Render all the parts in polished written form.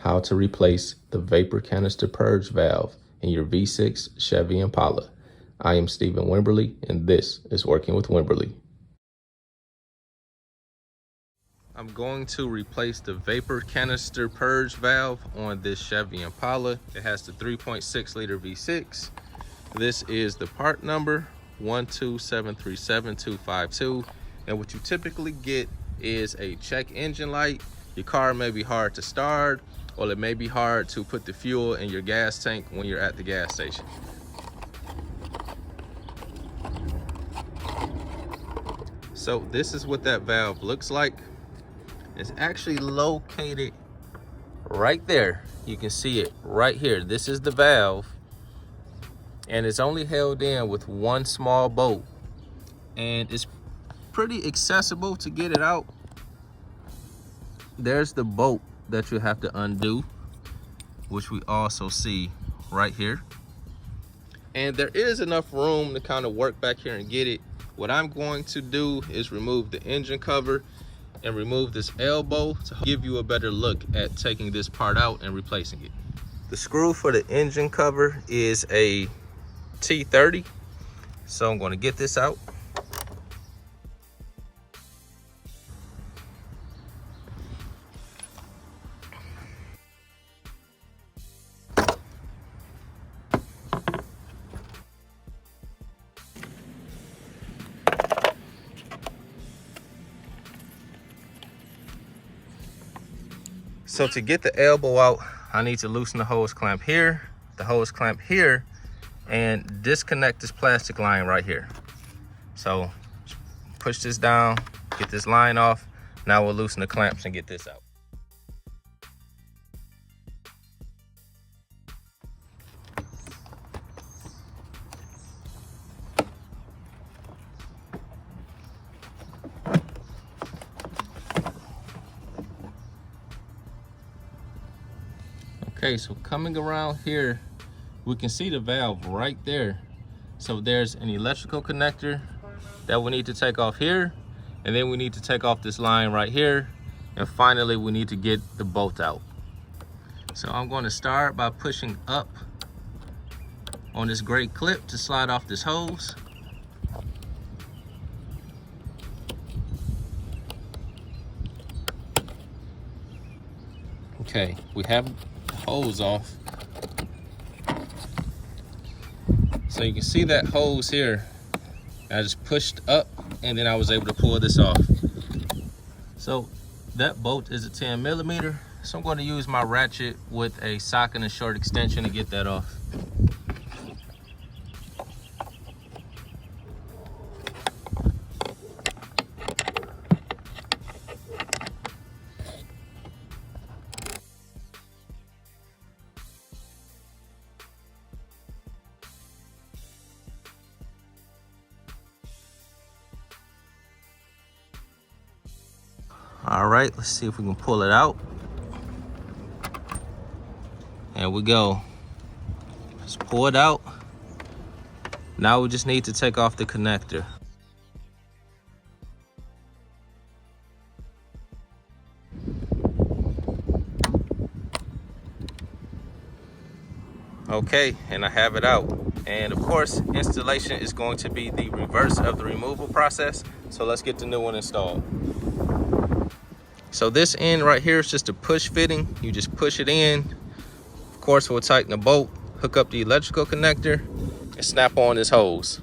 how to replace the vapor canister purge valve in your V6 Chevy Impala. I am Stephen Wimberley, and this is Working with Wimberley. I'm going to replace the vapor canister purge valve on this Chevy Impala. It has the 3.6 liter V6. This is the part number 1273752, and what you typically get is a check engine light. Your car may be hard to start, or it may be hard to put the fuel in your gas tank when you're at the gas station. So this is what that valve looks like. It's actually located right there. You can see it right here. This is the valve, and it's only held in with one small bolt, and it's pretty accessible to get it out. There's the bolt that you have to undo, which we also see right here. And there is enough room to kind of work back here and get it. What I'm going to do is remove the engine cover and remove this elbow to give you a better look at taking this part out and replacing it. The screw for the engine cover is a T30, so I'm going to get this out. So to get the elbow out, I need to loosen the hose clamp here, the hose clamp here, and disconnect this plastic line right here. So push this down, get this line off. Now we'll loosen the clamps and get this out. Okay, so coming around here, we can see the valve right there. So there's an electrical connector that we need to take off here, and then we need to take off this line right here, and finally we need to get the bolt out. So I'm going to start by pushing up on this gray clip to slide off this hose. Okay, we have hose off. So you can see that hose here. I just pushed up and then I was able to pull this off. So that bolt is a 10 millimeter. So I'm going to use my ratchet with a socket and a short extension to get that off. All right, let's see if we can pull it out. There we go. Let's pull it out. Now we just need to take off the connector. Okay, and I have it out. And of course, installation is going to be the reverse of the removal process. So let's get the new one installed. So this end right here is just a push fitting. You just push it in. Of course, we'll tighten the bolt, hook up the electrical connector, and snap on this hose.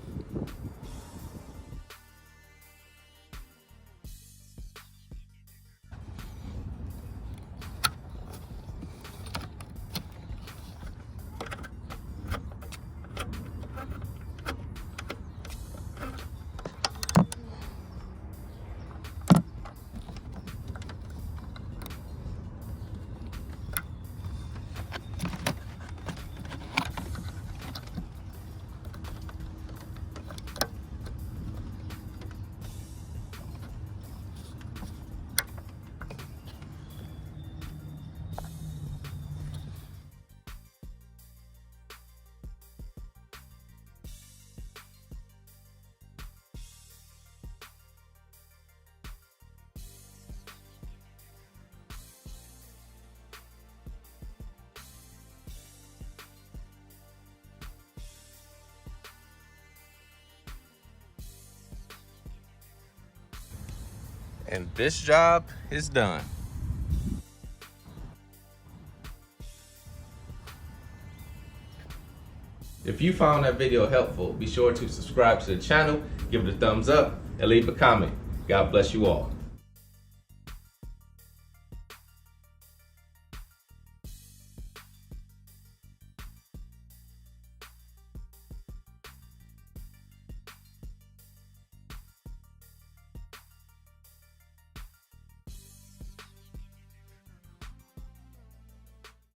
and this job is done. If you found that video helpful, be sure to subscribe to the channel, give it a thumbs up, and leave a comment. God bless you all.